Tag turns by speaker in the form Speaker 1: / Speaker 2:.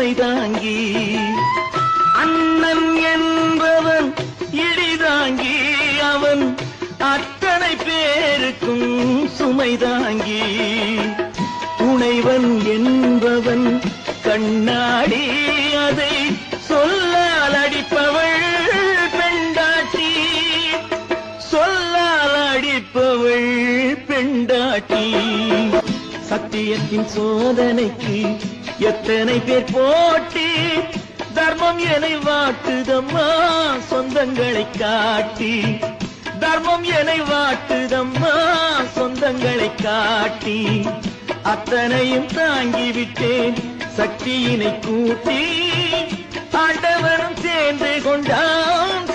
Speaker 1: சுமை தாங்கி அண்ணன் என்பவன் இடிதாங்கி அவன் அத்தனை பேருக்கும் சுமை தாங்கி துணைவன் என்பவன் கண்ணாடி அதை சொல்லால் அடிப்பவள் பெண்டாட்டி சொல்லால் அடிப்பவள் பெண்டாட்டி சத்தியத்தின் சோதனைக்கு எத்தனை பேர் போட்டி தர்மம் என வாட்டுதம்மா சொந்தங்களை காட்டி தர்மம் என வாட்டுதம்மா சொந்தங்களை காட்டி அத்தனையும் தாங்கிவிட்டேன் சக்தியினை கூட்டி ஆண்டவனும் சேர்ந்து கொண்டான்